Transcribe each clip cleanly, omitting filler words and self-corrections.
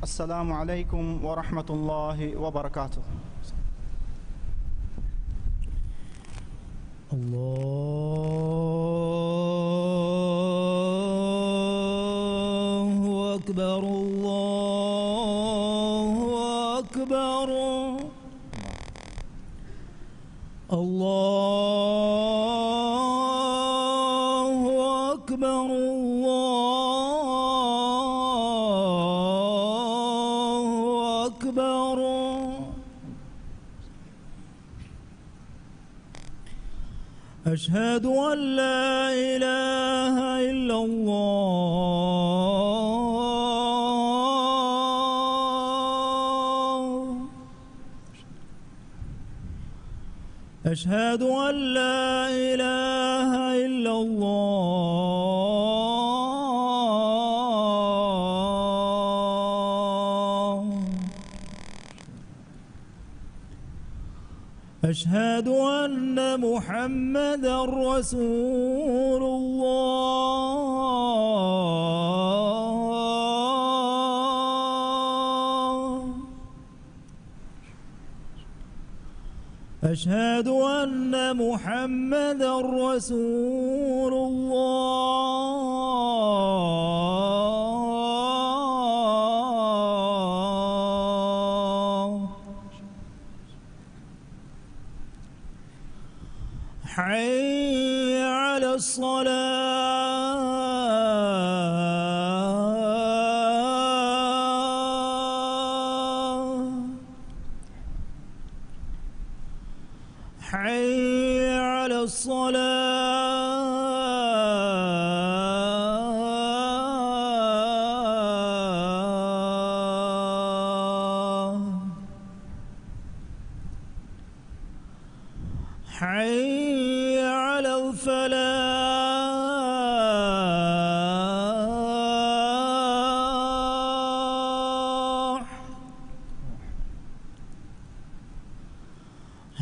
السلام عليكم ورحمة الله وبركاته. الله أكبر الله أكبر الله أكبر الله أكبر. أشهد أن لا إله إلا الله. أشهد أن لا إله إلا الله. أشهد أن محمدا رسول الله. أشهد أن محمدا رسول الله. حي على الصلاة. حي على الصلاة. حي على الفلاح.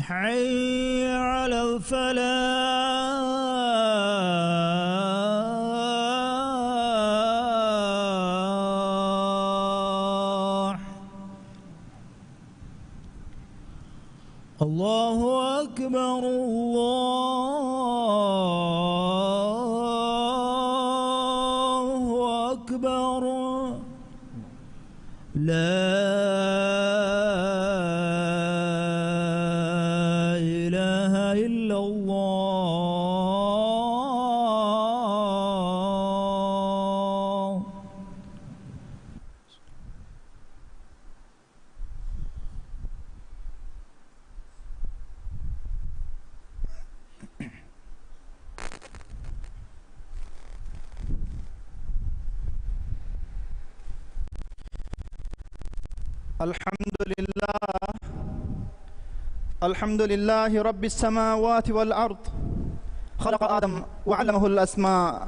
حي على الفلاح. الله أكبر الله أكبر. لا إله إلا الله. الحمد لله رب السماوات والأرض، خلق آدم وعلمه الأسماء.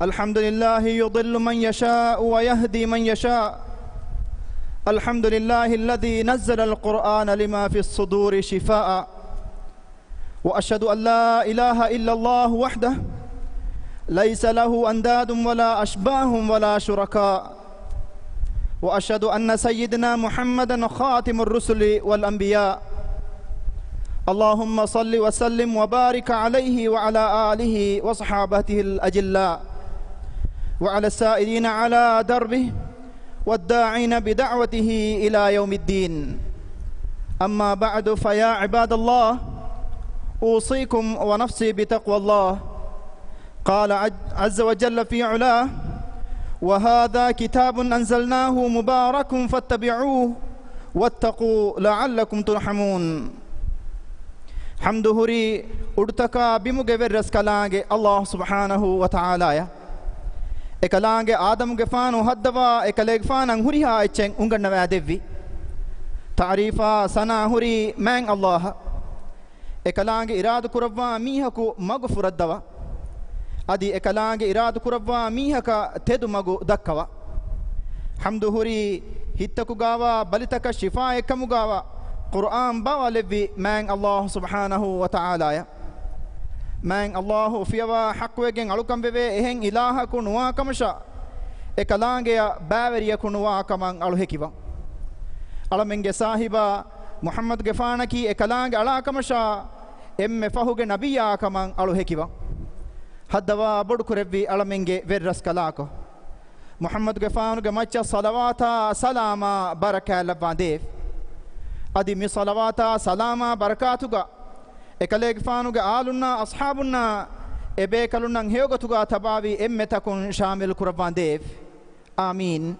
الحمد لله يضل من يشاء ويهدي من يشاء. الحمد لله الذي نزل القرآن لما في الصدور شفاء. وأشهد أن لا إله إلا الله وحده ليس له أنداد ولا أشباه ولا شركاء. وأشهد أن سيدنا محمدا خاتم الرسل والأنبياء. اللهم صل وسلم وبارك عليه وعلى آله وصحابته الأجلاء وعلى السائرين على دربه والداعين بدعوته إلى يوم الدين. أما بعد، فيا عباد الله، أوصيكم ونفسي بتقوى الله. قال عز وجل في علاه: وهذا كتاب أنزلناه مبارك فاتبعوه واتقوا لعلكم ترحمون. حمد هري أرتكا بمجبرس كلانge الله سبحانه وتعالى. ekalaange aadamuge faanu haddava ekaleeg faanan huriha echen ungannawa devvi taarifa sana huri man Allah ekalaange iradu kurawwa mihaku magu furaddawa adi ekalaange iradu kurawwa mihaka tedu magu dakkawa hamdu huri hittaku gawa balitaka shifa ekamu gawa Qur'an bawa levvi man Allah subhanahu wa ta'ala ya man Allahu fiyawa haqqwegen alukam beve ehen ilaha ku nuwa kamasha ekalaange baaveriya kunuwa kaman alu hekiwa alamenge sahiba muhammad gefaanaki ekalaange ala kamasha emme fahuge nabiya kaman alu hekiwa haddawa bodu kurevvi alamenge verras kalako muhammad gefaanuge macha salawata salama baraka labande adi mi salawata salama barakatuga ekale gefaanuge alunna ashabunna ebe kalunnan heogatuga tabawi emme takun shamil kurabande amin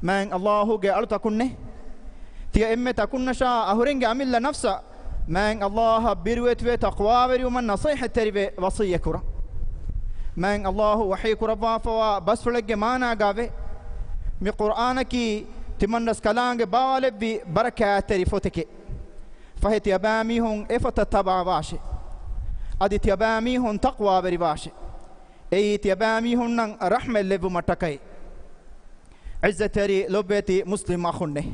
man allahu ge alu takunne tiya emme takunna sha ahurenge amilla nafsa man allah birwetwe taqwa veri man nasihat terive wasiyakura man allahu wahi kuraba fa basfulege mana gave mi qur'ana ki timandas kalange bawalebbi barakat teri foteke faheti abami hon efata taba washe aditi abami hon taqwa veri washe eiti abami hon nan rahmel lebu matakai izzateri lobeti muslim akhunne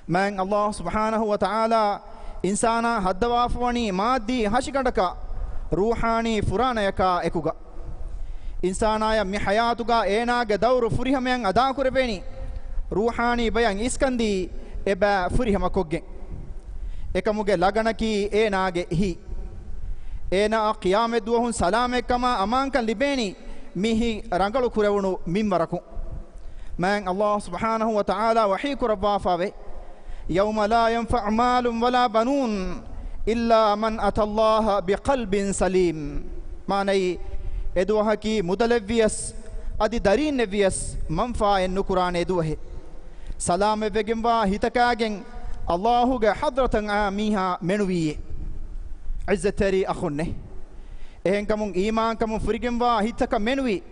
man allah subhanahu wa ta'ala insana haddawafwani maddi hashikandaka ruhani furanayaka ekuga insanaya mi hayatuga eenage dawru furihamen ada kurebeni ruhani bayan iskandi eba furihama kogge ekamuge laganaki eenage hi eena qiyamah duhun salame kama amankan libeni mihi rangalu kurewunu mimwaraku man allah subhanahu wa ta'ala wahi kurabba fave yawma la yanfa'u malun wala banun illa man ata allah biqalbin salim manai eduhaki mudaleviyas adi darineviyas manfa ennu qur'ane eduhe salame vegemwa hitakagen allahu ge hadratan amiha menuwiye izzateri akhunne ehen kamun iman kamun furigemwa hitaka menuwi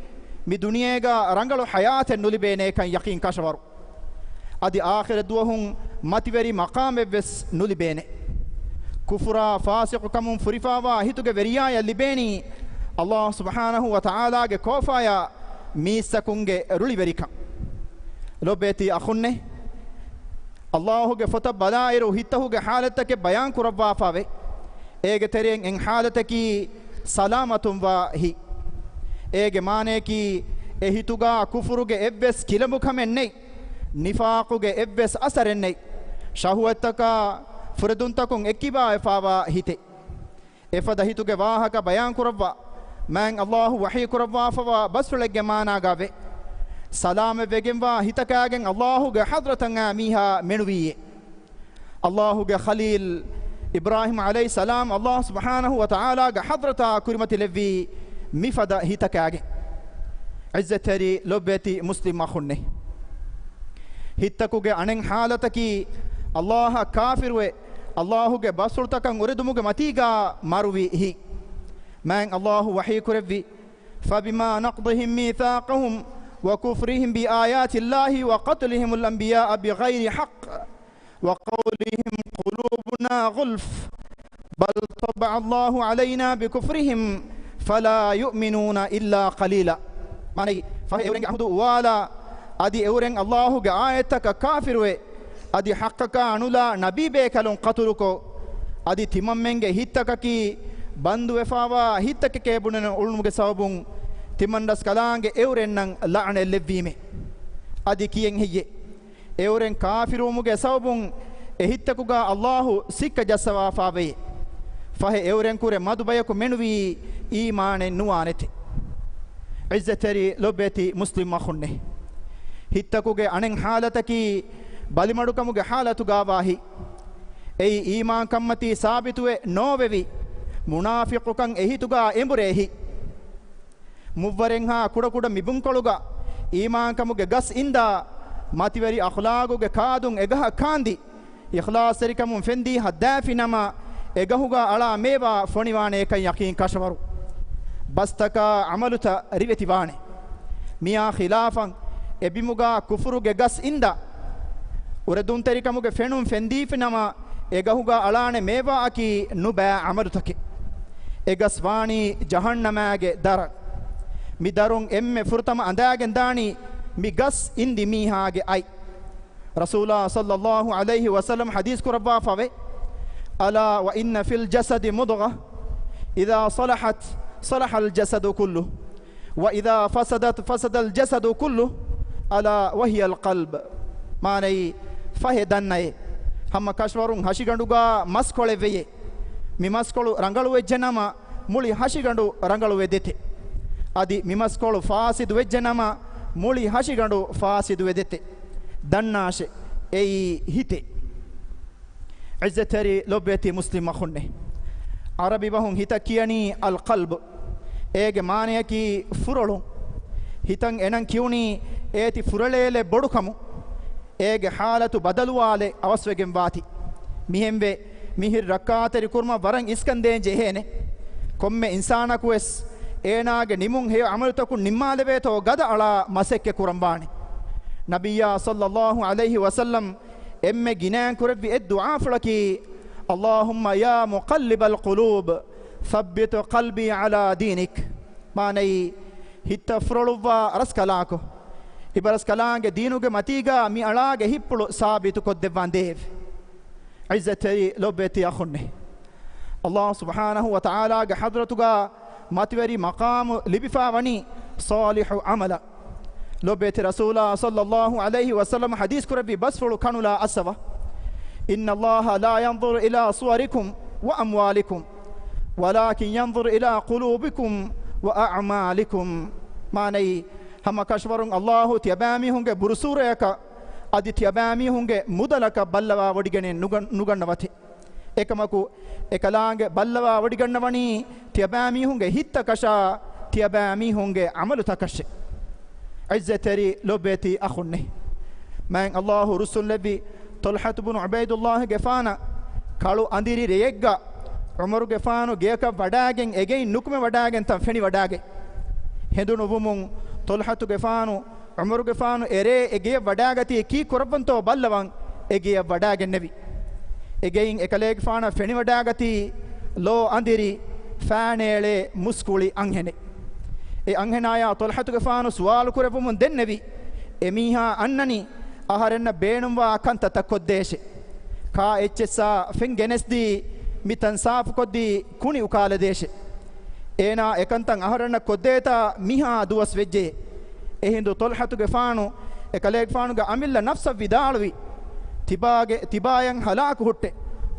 mi duniyega rangalu hayaten nulibene kan yaqin kashwaru adi akhir duhun mativeri maqame ves nulibene kufra fasiq kamun furifawa hituge veriya ya libeni Allah subhanahu wa ta'ala ge kofaya misakunge ruliverika lobeti akhunne Allahu ge fota balairu hitahu ge halatake bayan kurabwa fave ege tereng en halataki salamatum wa hi ege mane ki ehituga kufuruge ebbes kilamu kamenne nifaquge ebbes asarenne shahwataka furaduntakun ekiba efawa hite efada hituge wahaka bayan kurabwa man allahu wahi kurabwa fa basfulege mana gave salame vegemwa hitakagen allahu ge hadratan amiha menuwiye allahu ge khalil ibrahim alayhi salam allah subhanahu wa ta'ala ge hadrata kurimati levi mifada hitakage izzateri lobeti muslim akhunne hittakuge anen halataki allah kafirwe allahu ge basultakan uredumuge matiga marwi hi man allahu wahi kurevvi fabima naqdihim mithaqahum wa kufrihim bi ayati allahi wa qatlihim al anbiya bighayri haqq wa qawlihim qulubuna ghulf bal tab'a allahu alayna bi kufrihim fala yu'minuna illa qalila mani fa eureng ahdu wala adi eureng allahu ge ayataka kafirwe adi haqqaka anula nabi be kalon qatuluko adi timammenge hittakaki bandu efawa hittake kebunen ulumuge sabun timandas kalange eurennan la'ne levvime adi kiyen heye euren kafirumuge sabun ehittakuga allahu sikka jassawa fawe fahe euren kure madubayaku menuwi imane nuanete izzateri lobeti muslim akhunne hittakuge anen halataki balimadukamuge halatuga wahi ei iman kammati sabituwe novevi munafiqukan ehituga emburehi muvvarenha kuda mibunkoluga iman kamuge gas inda mativeri akhlaquge kaadun egaha kandi ikhlas serikamun fendi haddafi nama egahuga ala meva foniwane kan yaqin kashwaru bastaka amaluta rivetivane miya khilafan ebimuga kufruge gas inda uredun terikamuge fenum fendi finama egahuga alane meva aki nuba amalutake egaswani jahannamage dar mi darun emme furtama andagen dani mi gas indi mihage ai rasulullah sallallahu alaihi wasallam hadith kurabba fave ala wa inna fil jasadi mudghah idha salahat salaha al jasadu kullu وإذا فسدت فسد الجسد كله ألا وهي القلب ماني فهدنّي هم كشورون هشيغندوغا مسكولة ويه مي مسكولو رنگلو وجنما مولي هشيغندو رنگلو وديته أدي مي مسكولو فاسد وجنما مولي هشيغندو فاسد وديته دنّاش أي هيته عزتري لبيتي مسلم خنّه عربي بهم هيتا كياني القلب ඒගේ මානයකි ෆුරලු හිතන් එනන් කියුනි ඒති ෆුරලේලේ බොඩුකමු ඒගේ حالතු බදලුවාලේ අවස්වෙගෙන් වාති මිහෙම්වේ මිහිර් රකාතරි කුර්ම වරන් ඉස්කන්දෙන් ජෙහෙනේ කොම්මේ ඉන්සානකු එස් ඒනාගේ නිමුන් හේ අමල්තකු නිම්මාලවේතෝ ගද අලා මසෙක්කේ කුරම්බානි නබියා සල්ලල්ලාහු අලයිහි වසල්ලම් එම්මේ ගිනෑන් කුරබ්බි දුආ ෆලකි اللهم يا مقلب القلوب ثبت قلبي على دينك ماني هيت فرولوا رسكلاكو هبرسكلانගේ دينوගේ මතීගා මි අලාගේ හිප්පුළු සාබිතු කොද්දෙවන් දේව عزتي لوبتي أخني الله سبحانه وتعالى حضرتك ماتوري مقام لبفا وني صالح عملا لوبتي رسول صلى الله عليه وسلم حديث كربي بس فلو كانوا لا أسوا إن الله لا ينظر إلى صوركم وأموالكم ولكن ينظر إلى قلوبكم وأعمالكم ماني هم كشورون الله تيبامي هنگه برسوريك أدي تيبامي هنگه مدلك بلوا وديگنه نوگنواتي එකමකු එකලාංගේ බල්ලවා වඩිගන්නවනි තියබෑමි හුන්ගේ හිත්ත කෂා තියබෑමි හුන්ගේ අමලු තකෂ عزتري لوبيتي أخني من الله رسول لبي طلحة بن عبيد الله جفانا قالوا أنديري ريجا عمر جفانو جيكا وداعين أجين نكمة وداعين تنفني وداعين هندو نبومون طلحة جفانو عمر جفانو إري أجي وداعتي كي كربنتو باللوان أجي وداعين نبي أجين إكليك فانا فني وداعتي لو أنديري فانيلي مسكولي أنهني أنهنايا طلحة جفانو سوال كربومون دن نبي إميها أنني أهرنا بينهم وكنت تكوديش كا إتشسا فينجنسدي ميتن صاف كودي كوني وكالة ديش إنا إكنتن أهرنا كوديتا ميها دوس وجه إهندو طلحة جفانو إكليك فانو عمل نفس فيدالوي تباين هلاك هوتة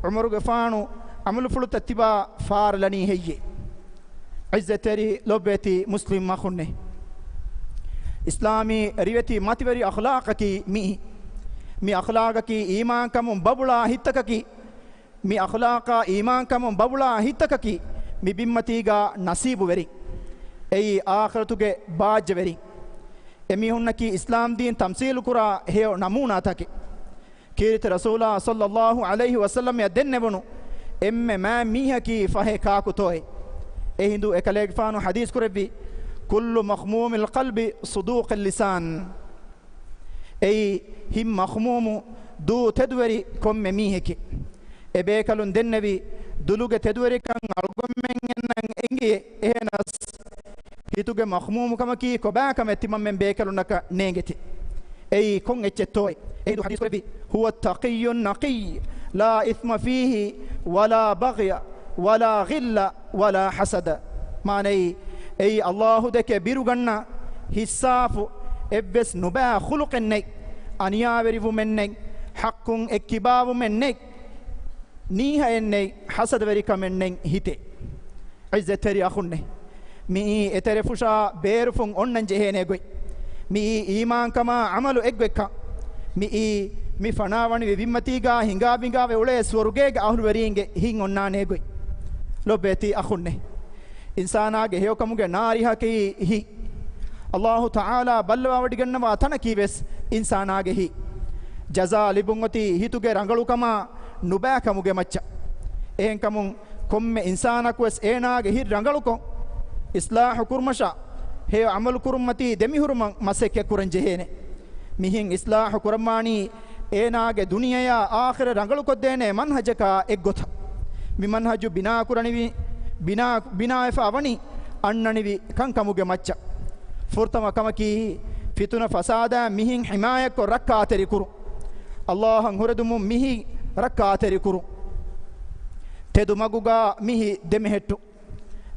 عمر جفانو عمل فلوت تبا فار لني هي عزتري لبيتي مسلم ما خنّه إسلامي ريوتي ماتوري أخلاقكي مي أخلاقكي إيمان كمون بابلا هتككي مي أخلاق إيمان كمون بابلا هتككي مي بمتيغا نصيب وري أي آخرتك باج وري أمي هنكي إسلام دين تمثيل كرا هيو نمونا تكي كيرت رسول صلى الله عليه وسلم يدن بنو ما ميهكي فهي كاكو توي هندو إكاليك فانو حديث كربي كل مخموم القلب صدوق اللسان أي هم مخموم دو تدوري كم ميهك إبيكالون دنبي دلوغ تدوري كان أرغم من إنجي إهناس هيتوغ مخموم كما كي كباكا متمم من بيكالون نكا نيجتي أي كون اتشتوي أي دو حديث كربي هو التقي النقي لا إثم فيه ولا بغي ولا غل ولا حسد معني أي الله دك بيرغنا حساف إبس نبا خلق النك أنيا بريفو منك حق اكباب منك نيها النك حسد بريك منك هيته عزة تري أخونه مي اترفوشا بيرفون أنن جهنه غوي مي إيمان كما عملو إكبكا مي فناواني بيمتيغا هنگا بينگا وله سورگه أهل ورينگه هين أنانه غوي لو بيتي أخونه إنسانا جهيو كموجة ناريها كي هي الله تعالى بلوا وديجنا واتنا كيبس إنسانا جهي جزاء لبعوتي هي تجى رانغلو كما نبأ كموجة ماتشا إيه كمون كم إنسانا كويس إينا جهي رانغلو كم إصلاح كرمشا هي عمل كرمتي دمي هرم مسك كورن جهينه مهين إصلاح كرماني إينا جه دنيا يا آخر رانغلو كدينه منهجك إجوتا بمنهج بنا كوراني بنا فاوني أنني كان كموجة ماتشا فرتما كمكي فتنة فسادا مهين حماية كركعة تريكورو الله هنغردمو مهي ركعة تريكورو تدو مغوغا مهي دمهتو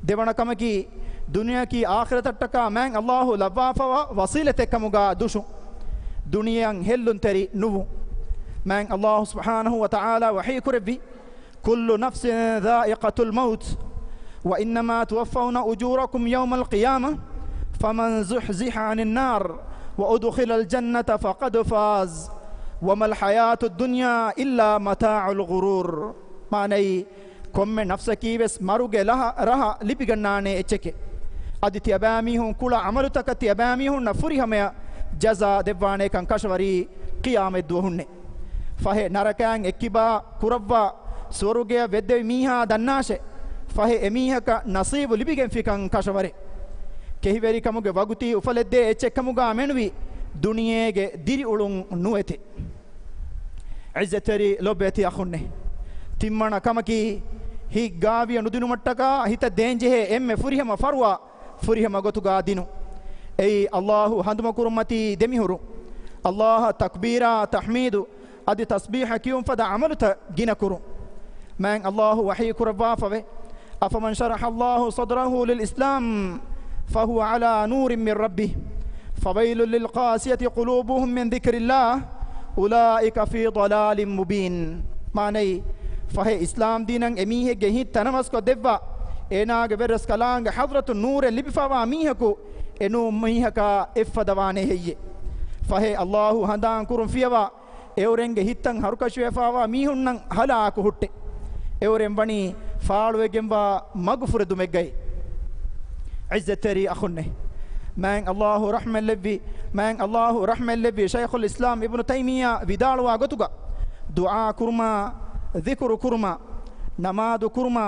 دوانا كمكي दुनिया की आखिरत टका मैं अल्लाह लवाफवा वसीलते कमुगा दुशु दुनिया हेल्लुन तेरी नुवु मैं अल्लाह सुब्हानहु व तआला वही कुरबी कुल्लु नफ्सिन ज़ाइक़तुल मौत व इन्नमा तुवफ़्फ़ौना उजूरकुम यौमल क़ियामह फमन ज़ुहज़िह अनिन नार व उदख़िलल जन्नत फ़क़द फ़ाज़ वमल हयातुद दुनिया इल्ला मताउल गुरूर माने कोम्मे नफ्स की वेस मरुगे रहा लिपिगन्नाने एचके अदि त्यबामी हूँ कुला अमल तक त्यबामी हूँ नफुरी हमें जज़ा देवाने कंकशवरी क़ियामत दुहुन्ने फ़हे नरकांग एक्किबा कुरव्वा स्वरुगे वेद्दे मीहा दन्नाशे फ़हे एमीहा का नसीब लिपिगे फ़िकं कशवरे केहिवेरी कमुगे वगुती उफलेद्दे एचे कमुगा मेनुवी दुनियेगे दिरी उलुं नुएते इज़्ज़तरी लोबेती अखुन्ने तिम्मना कमकी ही गावी अनुदिनु मट्टका हित देंजे एम्मे फुरिहम फरवा फुरिहम गोतुगा दिनु ऐ अल्लाहु हंदम कुरुमती देमिहुरु अल्लाह तकबीरा तहमीदु अदि तस्बीह कियुम फदा अमल त गिनकुरु मैं अल्लाहु वही कुरवा फवे अफमन शरह अल्लाहु सदरहु लिल इस्लाम फहुवा अला नूरिम मिन रब्बिह फवैलुल लिल क़ासियति क़ुलूबुहुम मिन ज़िक्रिल्लाह उलाइका फ़ी ज़लालिम मुबीन माने फ़हे इस्लाम दीनं एमीहे गेहि तनवस को देवा एनागे वेरस कलांग हज़रत नूर लिबिफावा मीहको एनु मीहका इफ़दवाने हेये फ़हे अल्लाहु हंदां कुरुम फ़ियवा एवरेंगे हित्तं हरुकशवेफावा मीहुन्नं हलाकु हुट्टे एवरें बणी फाळुवेगेंबा मगफुर दुमेगई इज़्ज़तरी अखुन्ने मैं अल्लाहु रहमत लेवी शैखुल इस्लाम इब्न तैमिया विदालवा गोतुगा दुआ कुरमा ज़िक्र कुरमा नमाज कुरमा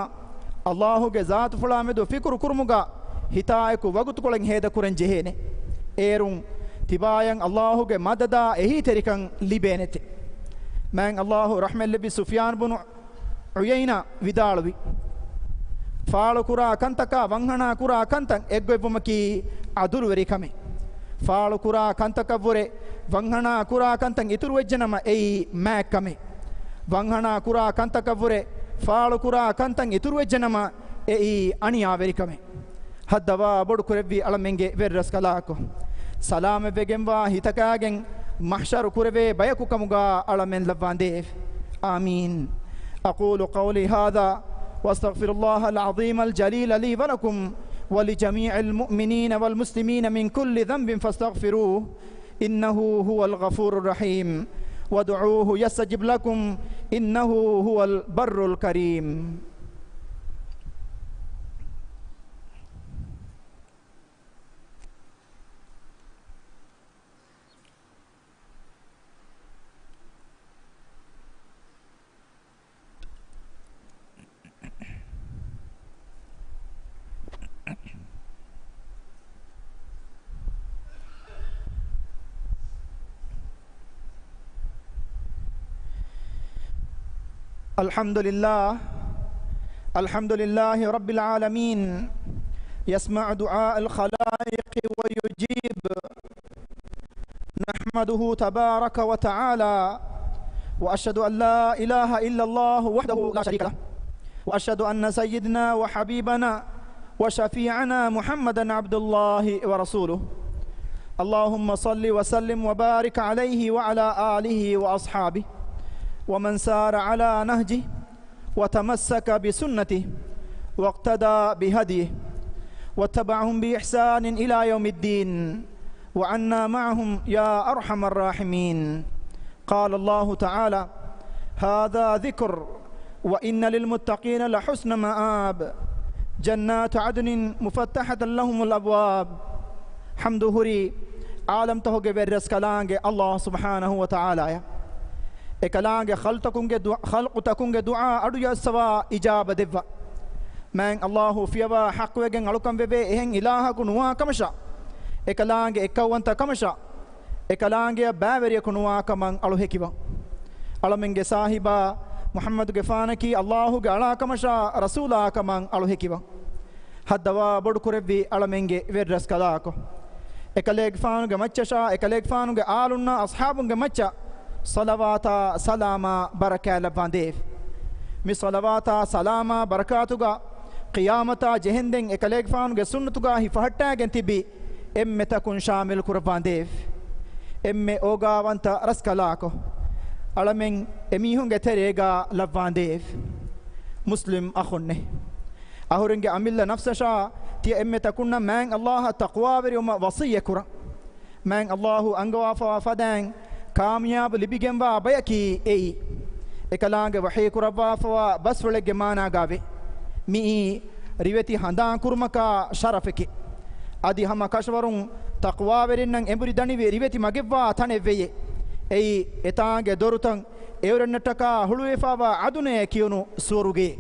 अल्लाहु के ज़ात फुला में दो फिक्र कुरमुगा हिताय को वगुत कोलें हेद कुरन जेहेने एरुं तिबायं अल्लाहु के मददा यही तरीकं लिबेने थे मैं अल्लाहु रहमत लेवी सुफियान बुन उयैना विदालवी फाल कुरा कंतका वंगना कुरा कंतं एग्गोपुमकी अदुरवरी कमे फाल कुरा कंतका वरे वंगना कुरा कंतं इतुरवज्जनम ए मै कमे वंगना कुरा कंतका वरे फाल कुरा कंतं इतुरवज्जनम ए अनियावेरी कमे हद्दवा बोडु कुरेवी अलमेंगे वेरस कलाको सलाम बेगेंवा हितकागें महशर कुरेवे बयकु कमुगा अलमेन लवांदे आमीन अक़ूलु क़ौली हाज़ा واستغفر الله العظيم الجليل لي ولكم ولجميع المؤمنين والمسلمين من كل ذنب فاستغفروه إنه هو الغفور الرحيم وادعوه يستجب لكم إنه هو البر الكريم الحمد لله رب العالمين يسمع دعاء الخلائق ويجيب نحمده تبارك وتعالى وأشهد أن لا إله إلا الله وحده لا شريك له وأشهد أن سيدنا وحبيبنا وشفيعنا محمدا عبد الله ورسوله اللهم صل وسلم وبارك عليه وعلى آله وأصحابه ومن سار على نهجه وتمسك بسنته واقتدى بهديه واتبعهم بإحسان إلى يوم الدين وعنا معهم يا أرحم الراحمين قال الله تعالى هذا ذكر وإن للمتقين لحسن مآب جنات عدن مفتحة لهم الأبواب حمد هري عالم تهوغ برس كلانج الله سبحانه وتعالى එකලාංග ඛල්කුතකුන්ගේ දුආ අඩු යස්සවා ඉජාබ දෙව්වා මෑන් අල්ලාහු ෆියවා හක් වෙගෙන් අලුකම් වෙබේ එහෙන් ඉලාහකු නුවා කමෂා එකලාංග එක්කවන්ත කමෂා එකලාංගය බෑවරියකු නුවා කමන් අලු හෙකිවා අලමෙන්ගේ සාහිබා මුහම්මදුගේ ෆානකි අල්ලාහුගේ අලා කමෂා රසූලා කමන් අලු හෙකිවා හද්දවා බොඩු කුරෙව්වි අලමෙන්ගේ වෙරස් කලාකෝ එකලේග් ෆානුගේ මච්චෂා එකලේග් ෆානුගේ ආලුන්නා අස්හාබුන්ගේ මච්චා صلواتا سلاما بركة لبانديف مي صلواتا سلاما بركاتوغا qiyamata jehenden ekalek faanuge sunnatuga hi fahattagen tibi emme takun shamil kurbandev emme ogawanta raskalako alamen emihunge terega lavvandev muslim akhunne ahurenge amilla nafsasha ti emme takunna man allah taqwa veri uma wasiya kura man allah angwa fa fadan kamyab libigemwa bayaki ei ekalaange wahi kurabwa fa baswelege mana gave mi riveti handan kurmaka sharafeki adi hama kashwarun taqwa verinnang emburi dani ve riveti magevwa thane veye ei etaange dorutan evrennataka huluwefawa adune kiyunu suruge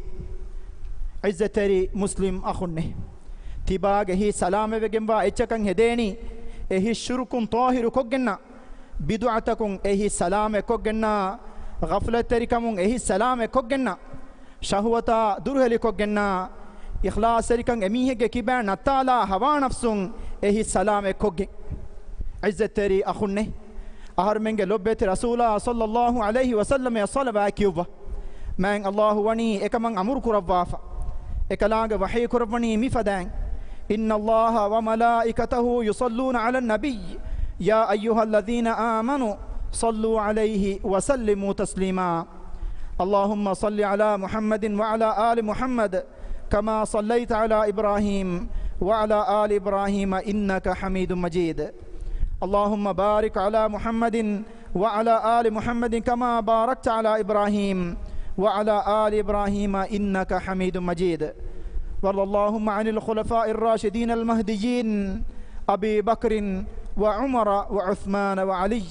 izzateri muslim akhunne tibage hi salame vegemwa echakan hedeni ehi shurukun tahiru koggenna bid'atakun ehi salame koggenna ghaflaterikamun ehi salame koggenna shahwata durheli koggenna ikhlas erikan emihege kiban natala hawa nafsun ehi salame kogge izzateri akhunne ahar menge lobbeti rasula sallallahu alayhi wa sallam ya salaba kiyuba man allah wani ekaman amur kurabwafa ekalaga wahi kurabani mifadan inna allaha wa malaikatahu yusalluna ala an-nabiy ya ayyuhalladhina amanu sallu alayhi wa sallimu taslima اللهم صل على محمد وعلى آل محمد كما صليت على إبراهيم وعلى آل إبراهيم إنك حميد مجيد اللهم بارك على محمد وعلى آل محمد كما باركت على إبراهيم وعلى آل إبراهيم إنك حميد مجيد وارض اللهم عن الخلفاء الراشدين المهديين أبي بكر وعمر وعثمان وعلي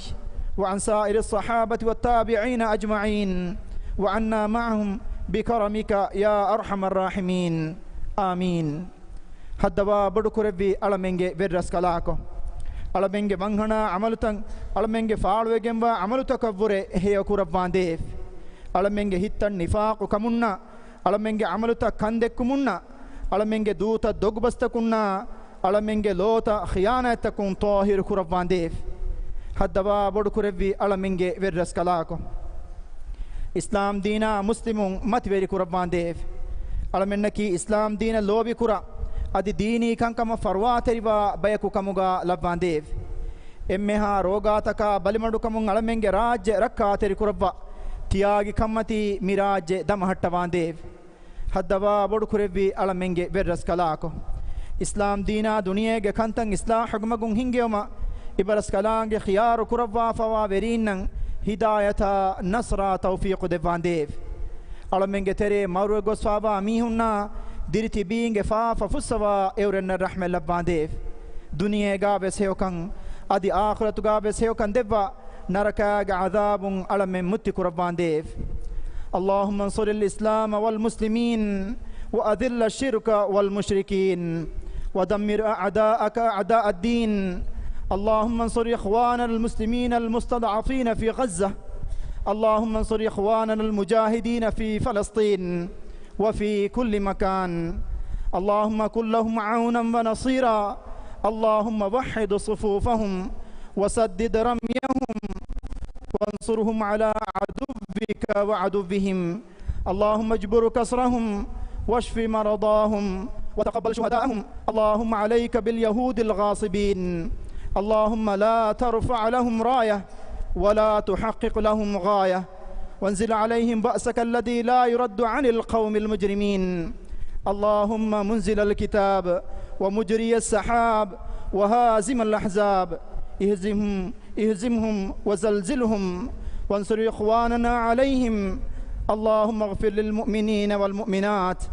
وعن سائر الصحابة والتابعين أجمعين وعنا معهم بكرمك يا أرحم الراحمين آمين هدوا بدكربي ألمنجي برسكلاكو ألمنجي بانغنا عملتن ألمنجي فالوجنبا عملتك بوري هي كربانديف ألمنجي هتن نفاق كمنا ألمنجي عملتك كندك كمنا ألمنجي دوتا دوغبستكنا ألمنجي لوتا خيانتكم طاهر كربانديف هدوا بدكربي ألمنجي برسكلاكو इस्लाम दीना मुस्लिमुं मत वेरी कुरबांदेव अलमेन्नकी इस्लाम दीना लोबी कुरा अदि दीनी कंकम फरवा तेरिवा बयकु कमुगा लबांदेव एम्मेहा रोगातका बलिमडुकमुं अलमेंगे राज्य रक्का तेरि कुरब्वा तियागी कम्मति मिराज्य दमहट्टवांदेव हद्दवा बोडु कुरेवी अलमेंगे बेरस कलाको इस्लाम दीना दुनियेगे कंतं इस्लाह हुगमगुं हिंगेमा इबरस कलांगे खियार कुरब्वा फवा वेरीनं हिदायता नसरा तौफीक देवांदेव अलमेंगे तेरे मरु गोस्वाबा मीहुन्ना दिरिति बींगे फाफा फुस्सवा एवरन रहमे लबांदेव दुनिया गावे सेवकं अदि आखिरत गावे सेवकं देवा नरकाग अज़ाबुं अलमे मुत्ति कुरबांदेव اللهم انصر الإسلام والمسلمين وأذل الشرك والمشركين ودمر أعداءك أعداء الدين اللهم انصر إخواننا المسلمين المستضعفين في غزة اللهم انصر إخواننا المجاهدين في فلسطين وفي كل مكان اللهم كن لهم عونا ونصيرا اللهم وحد صفوفهم وسدد رميهم وانصرهم على عدوك وعدوهم اللهم اجبر كسرهم واشف مرضاهم وتقبل شهداءهم اللهم عليك باليهود الغاصبين اللهم لا ترفع لهم راية ولا تحقق لهم غاية وانزل عليهم بأسك الذي لا يرد عن القوم المجرمين اللهم منزل الكتاب ومجري السحاب وهازم الأحزاب اهزمهم وزلزلهم وانصر إخواننا عليهم اللهم اغفر للمؤمنين والمؤمنات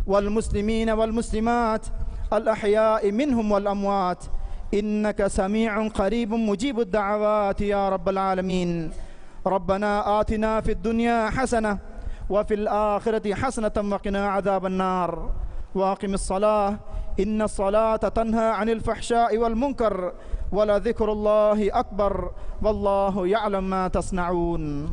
والمسلمين والمسلمات الأحياء منهم والأموات إنك سميع قريب مجيب الدعوات يا رب العالمين ربنا آتنا في الدنيا حسنة وفي الآخرة حسنة وقنا عذاب النار واقم الصلاة إن الصلاة تنهى عن الفحشاء والمنكر ولذكر الله أكبر والله يعلم ما تصنعون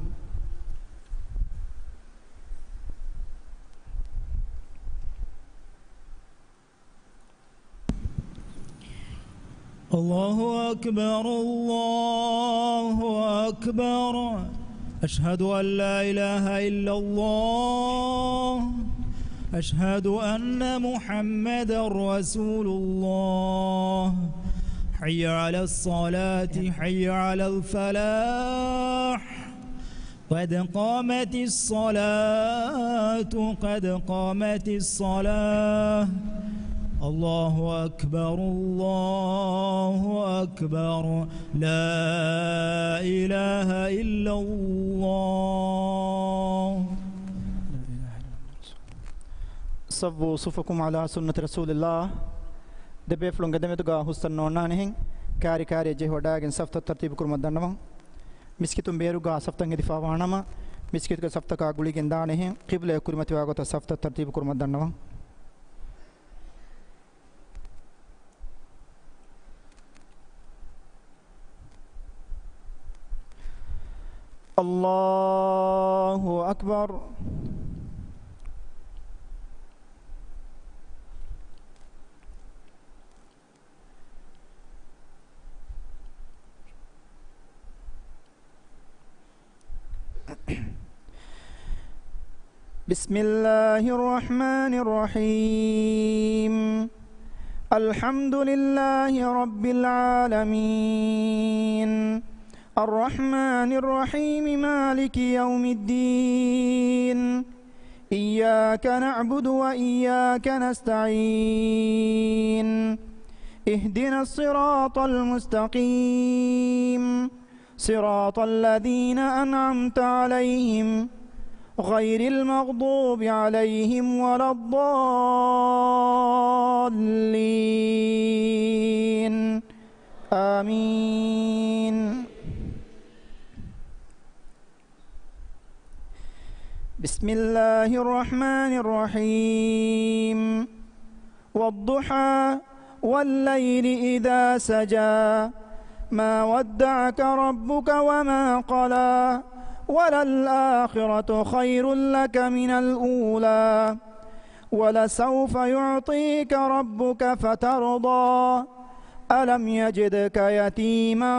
الله أكبر الله أكبر أشهد أن لا إله إلا الله أشهد أن محمدا رسول الله. حي على الصلاة حي على الفلاح قد قامت الصلاة قد قامت الصلاة. الله أكبر الله أكبر لا إله إلا الله. صفوا صفكم على سنة رسول الله. دبي فلون قدمتوا حسن نونانهن كاري كاري جهوداغن صفت الترتيب كرمدنما مسكتم بيروغا صفتن دفاع وانما مسكت صفت کا گلی گندانه قبلة كرمتي واغت صفت الترتيب كرمدنما. الله أكبر. بسم الله الرحمن الرحيم. الحمد لله رب العالمين الرحمن الرحيم مالك يوم الدين إياك نعبد وإياك نستعين اهدنا الصراط المستقيم صراط الذين أنعمت عليهم غير المغضوب عليهم ولا الضالين آمين. بسم الله الرحمن الرحيم. والضحى والليل إذا سجى ما ودعك ربك وما قلى وللآخرة خير لك من الأولى ولسوف يعطيك ربك فترضى ألم يجدك يتيما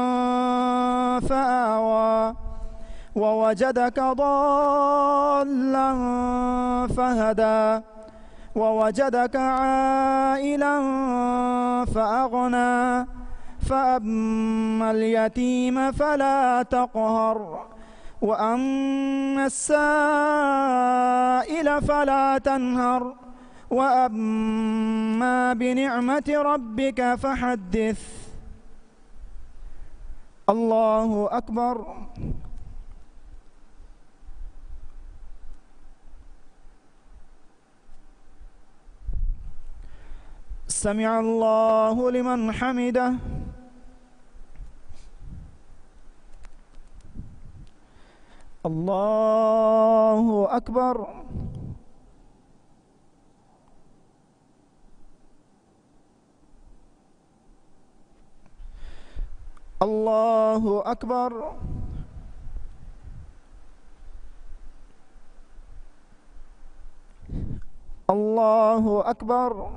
فآوى ووجدك ضالا فهدى ووجدك عائلا فأغنى فأما اليتيم فلا تقهر وأما السائل فلا تنهر وأما بنعمة ربك فحدث. الله أكبر. سمع الله لمن حمده. الله أكبر. الله أكبر. الله أكبر.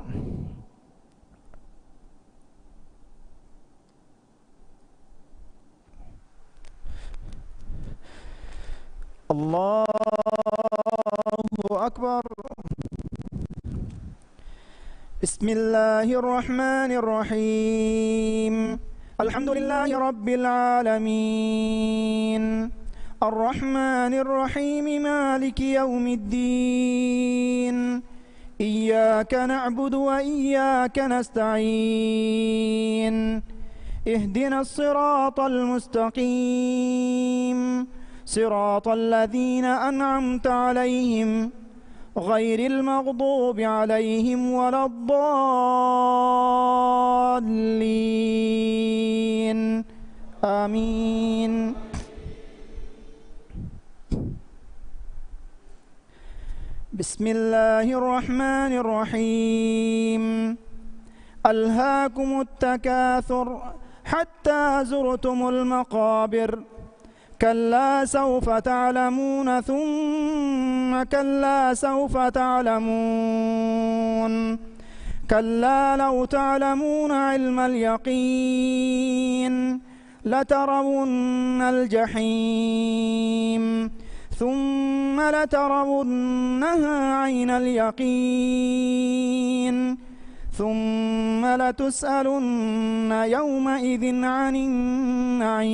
الله أكبر. بسم الله الرحمن الرحيم. الحمد لله رب العالمين الرحمن الرحيم مالك يوم الدين إياك نعبد وإياك نستعين اهدنا الصراط المستقيم صراط الذين أنعمت عليهم غير المغضوب عليهم ولا الضالين آمين. بسم الله الرحمن الرحيم. ألهاكم التكاثر حتى زرتم المقابر كلا سوف تعلمون ثم كلا سوف تعلمون كلا لو تعلمون علم اليقين لترون الجحيم ثم لترونها عين اليقين ثم لتسألن يومئذ عن النعيم.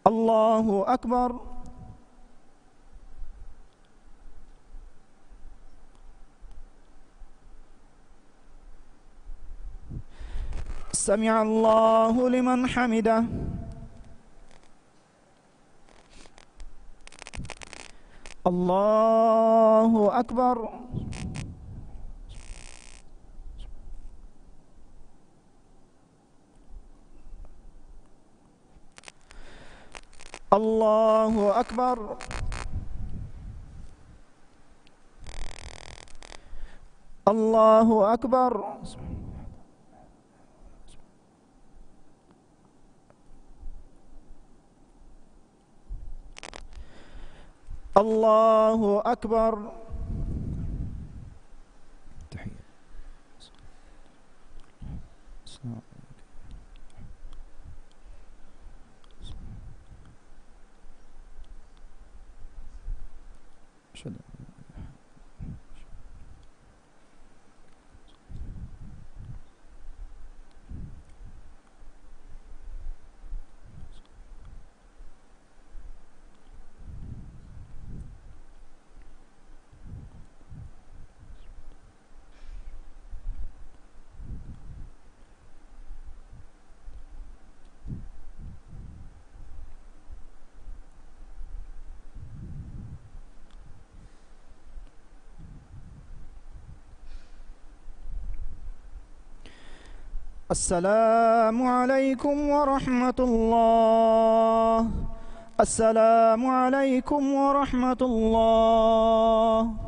الله أكبر. سمع الله لمن حمده. الله أكبر. الله أكبر. الله أكبر. الله أكبر. السلام عليكم ورحمة الله. السلام عليكم ورحمة الله.